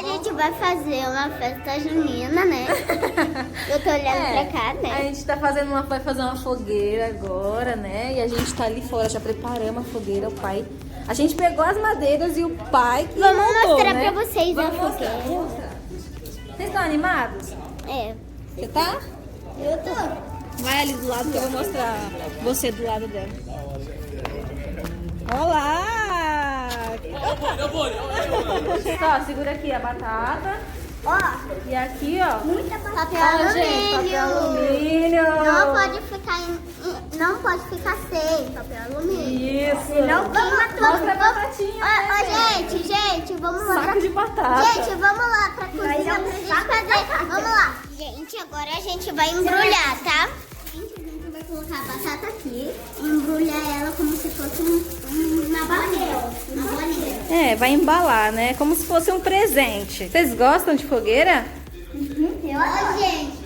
A gente vai fazer uma festa junina, né? Eu tô olhando pra cá, né? A gente vai fazer uma fogueira agora, né? E a gente tá ali fora, já preparamos a fogueira, o pai. A gente pegou as madeiras e o pai que Vamos montou, mostrar né? pra vocês a Vamos fogueira. mostrar. Vocês estão animados? É. Você tá? Eu tô. Vai ali do lado que eu vou mostrar você do lado dela. Olá! Só, segura aqui a batata. Ó, E aqui, ó. muita papel Ó, gente, papel alumínio. Não pode ficar sem papel alumínio. Isso. Não queima tudo. Mostra a batatinha. Gente, vamos lá. Saco de batata. Gente, vamos lá pra cozinha pra gente fazer. Vamos lá. Gente, agora a gente vai embrulhar, tá? Gente, a gente vai colocar a batata aqui, embrulhar ela como se fosse uma balela. Vai embalar, né? Como se fosse um presente. Vocês gostam de fogueira? Olha, gente.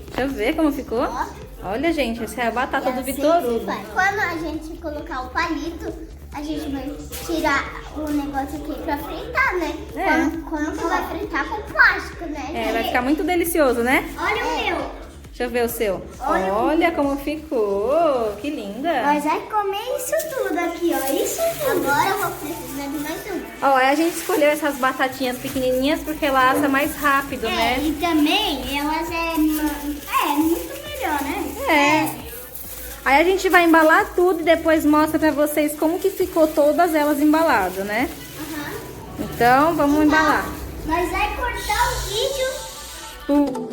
Deixa eu ver como ficou. Olha, gente, essa é a batata do assim Vitor que Hugo. faz. Quando a gente colocar o palito, a gente vai tirar o negócio aqui pra fritar, né? Como que vai fritar com plástico, né? Vai ficar muito delicioso, né? Olha o meu. Deixa eu ver o seu. Olha como ficou. Que linda. Nós vai comer isso tudo aqui, ó. Isso tudo. Agora eu vou precisar de mais um. Ó, a gente escolheu essas batatinhas pequenininhas porque ela assa mais rápido, né? E também elas muito melhor, né? Aí a gente vai embalar tudo e depois mostra pra vocês como que ficou todas elas embaladas, né? Então, vamos embalar. Nós vai cortar o vídeo.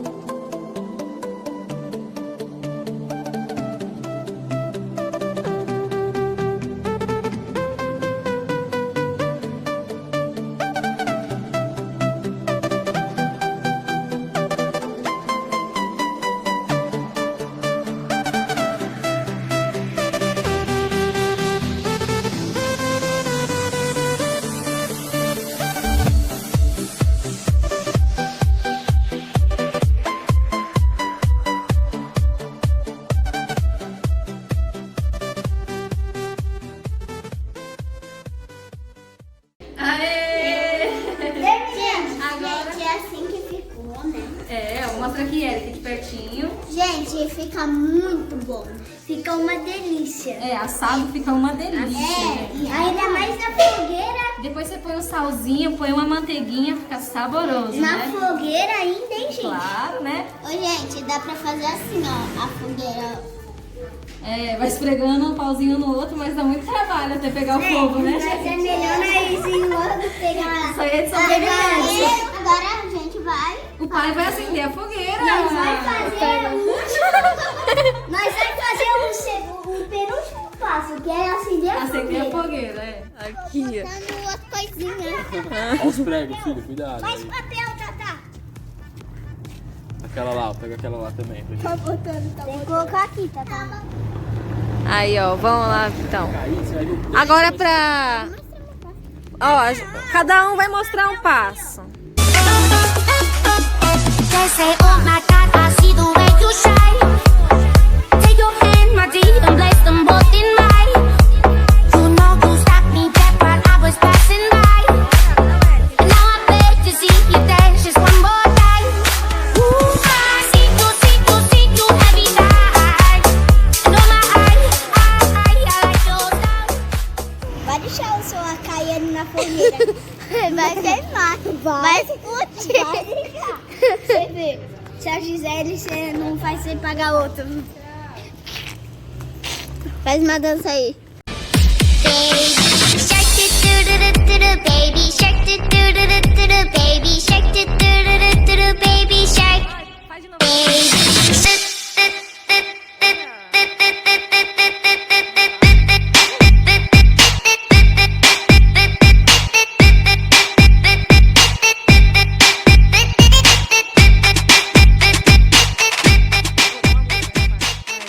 Gente, é assim que ficou, né? Mostra aqui, Eric, de pertinho. Gente, fica muito bom. Fica uma delícia. Assado fica uma delícia. E ainda mais na fogueira. Depois você põe o salzinho, põe uma manteiguinha, fica saboroso, Na né? fogueira ainda, hein, gente? Claro, né? Ô, gente, dá pra fazer assim, ó, a fogueira. Vai esfregando um pauzinho no outro, mas dá muito trabalho até pegar o fogo, né, Mas gente? é melhor nós ir logo pegar. Isso aí é de sobrevivência. Agora a gente vai. O pai vai acender a fogueira. Nós vai fazer o último. Nós vai fazer o penúltimo passo, que é acender a Acender a fogueira. fogueira, Aqui, ó. Botando outra coisinha. Olha os pregos, filho, cuidado. Mais aí. papel, Tata. Aquela lá, pega aquela lá também. Tá botando, Tem que colocar aqui, Tata. Aí, ó, vamos lá, então. Aí você vai ver. Agora pra... Ó, cada um vai mostrar um passo. They say, oh my God, I see the way you shine. Take your hand, my dear, and place them both in mine. You know you stopped me dead while I was passing by. And now I beg to see you dance just one more time. Ooh, I see you every night. And oh my, I like those eyes. Vai deixar o som caindo na fogueira. Vai queimar. Vai explodir. Vai deixar. Você vê. Se a Gisele você não faz você pagar outro. Faz uma dança aí. Baby shark do baby shark do baby shark do baby shark. Faz de novo.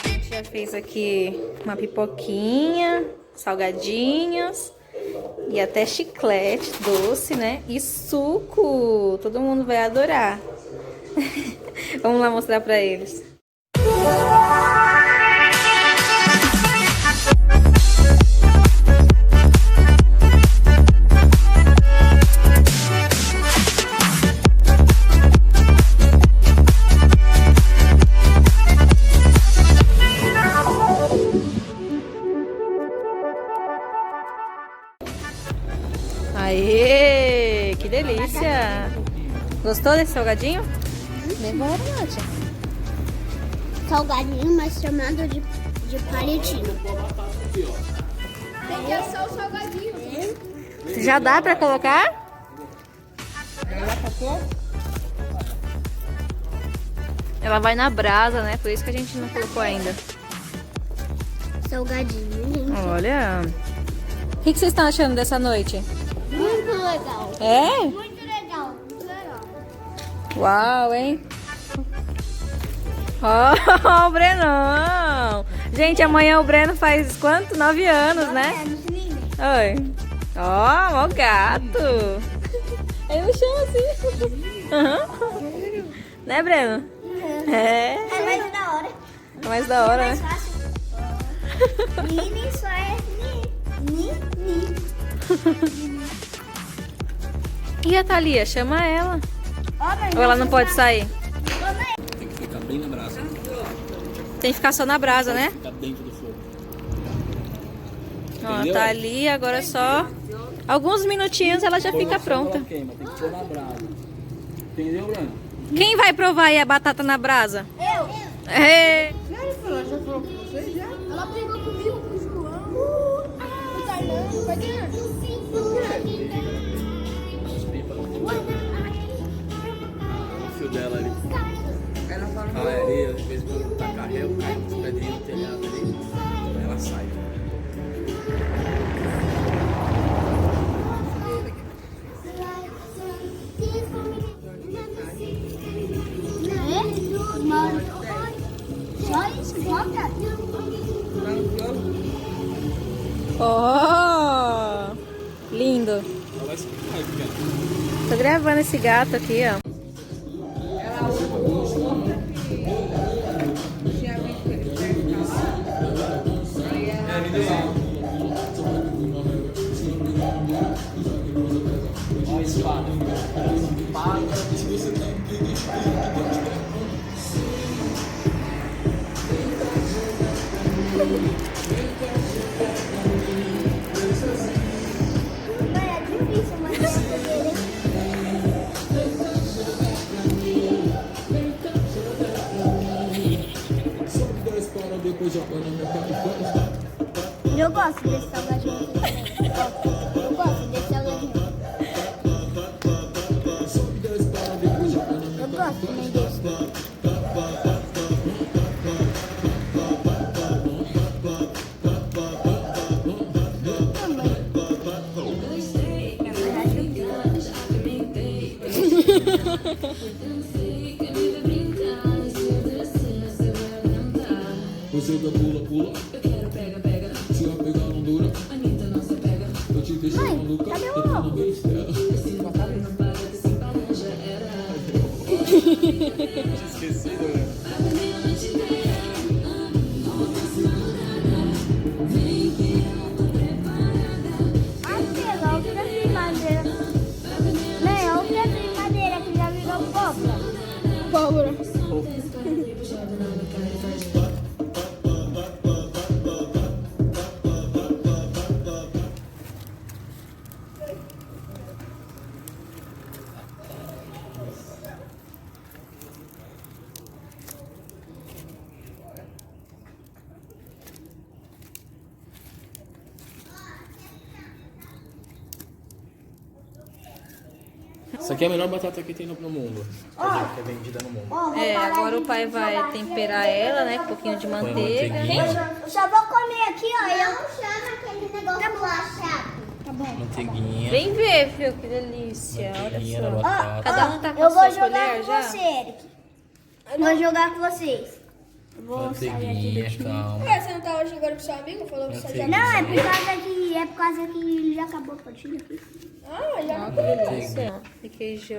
A gente já fez aqui uma pipoquinha, salgadinhos e até chiclete doce, né? E suco. Todo mundo vai adorar. Vamos lá mostrar pra eles. delícia! Gostou desse salgadinho? Devora, Nath. Salgadinho, mas chamado de palitinho. Tem que ser só o salgadinho. Já dá pra colocar? Ela vai na brasa, né? Por isso que a gente não colocou ainda. Salgadinho, gente. Olha. O que vocês estão achando dessa noite? Muito legal. É? Muito legal. Muito legal. Uau, hein? Ó, o Brenão! Gente, amanhã o Breno faz quanto? 9 anos, né? Oi. Ó, o gato. Ele me chama assim. Uhum. Né, Breno? É. É mais da hora. É mais da hora, É mais né? fácil. Nini só é ni. E a Thalia? Chama ela. Ó, mas Ou ela não pode sair? Tem que ficar bem na brasa. Tem que ficar só na brasa, né? Ficar dentro do fogo. Ó, Entendeu? tá ali, agora só alguns minutinhos ela já fica pronta. Ela queima, tem que pôr na brasa. Entendeu, Bruno? Quem vai provar aí a batata na brasa? Eu. É. Ela brigou comigo, com o João. O Tailândia. Vai ganhar. Os pipas. O fio dela ali. A areia, às vezes quando tá carrego, cai umas pedrinhas no telhado ali. Ela sai. Só isso, conta. Ó, lindo. Ela vai se ficar, cara. Tô gravando esse gato aqui, ó. Ó a espada. É difícil, mas eu dele. Eu gosto desse salgadinho. Eu gosto desse salgadinho. Eu gosto também desse. Você dá pula. Se eu pegar não dura. Eu te deixo maluca. Cadê o Eu tô ovo? no besteira. Esquecido, né? Aquela outra primadeira. Não, outra primadeira que já virou pólvora. Pólvora. Essa aqui é a melhor batata que tem no mundo. Que é vendida no mundo. Ó, vou É, parar agora de o pai vai jogar temperar aqui. ela, né? Com um pouquinho de manteiga. manteiguinha. Eu só vou comer aqui, ó. Eu não chamo aquele negócio bolachado. Tá bom. Manteiguinha. Vem ver, filho, que delícia. Manteiguinha na Olha só. batata. Cada um tá com Eu a vou sua jogar colher com já? você, Eric. Eu vou jogar com vocês. Eu vou sair aqui do Manteiguinha, time. calma. Ué, você não tava jogando com seu amigo? Falou que você já... Não, é por causa que já acabou a partida aqui. Ah, já... Ó, que delícia. Requeijão.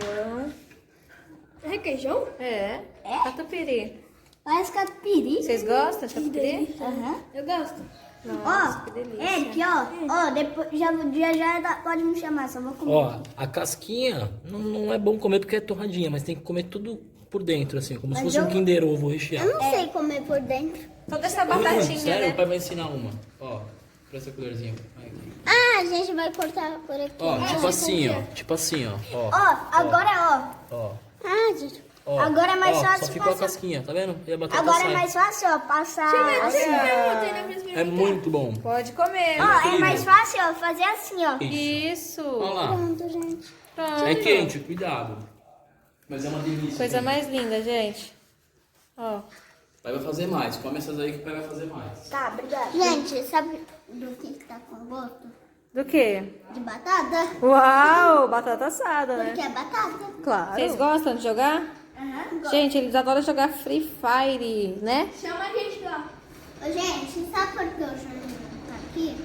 É requeijão? É. Catupiry. Parece catupiry. Vocês gostam de catupiry? Aham. Eu gosto. Nossa, Ó, que delícia. Eric, ó, depois já pode me chamar, só vou comer. Ó, a casquinha não é bom comer porque é torradinha, mas tem que comer tudo por dentro, assim, como se fosse um Kinder Ovo recheado. Eu não sei comer por dentro. Toda essa batatinha, Sério, né? o pai vai ensinar uma. Ó, presta a colherzinha. Vai aqui. Ah, a gente vai cortar por aqui. Ó, tipo assim, ó. Tipo assim, ó. Ó, agora, Ó. Ah, gente. Ó. Agora é mais Ó, fácil só ficou a passar. casquinha, tá vendo? E a batata Agora sai. é mais fácil, ó, passar assim. É muito bom. Pode comer. Ó, é mais fácil, ó, fazer assim, ó. Isso. Olha lá. Pronto, gente. Pronto. É quente, cuidado. Mas é uma delícia. Coisa gente. mais linda, gente. Ó. O pai vai fazer mais. Come essas aí que o pai vai fazer mais. Tá, obrigada. Gente, sabe do que tá com gosto? Do quê? De batata? Uau, batata assada, né? Porque é batata. Claro. Vocês gostam de jogar? Aham. Gente, eles adoram jogar Free Fire, né? Chama a gente lá. Ô, gente, sabe por que o Júnior tá aqui?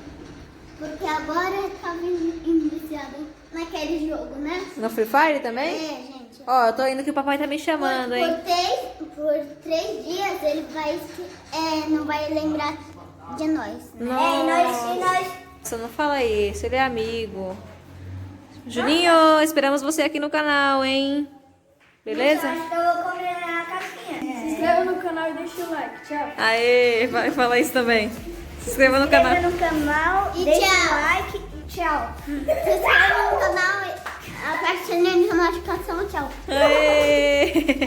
Porque agora eu tava viciado naquele jogo, né? No Free Fire É, também? gente. Ó, eu tô indo que o papai tá me chamando, hein? Por 3 dias ele vai não vai lembrar de nós. Né? Nossa. Nós. Você não fala isso, ele é amigo. Juninho, esperamos você aqui no canal, hein? Beleza? Eu vou comer a casquinha. Se inscreva no canal e deixa o like. Tchau. Aê, vai falar isso também. Se inscreva no canal. no canal, E deixa tchau. o like e tchau. Se inscreva no canal e aperte a notificação, tchau. Aê!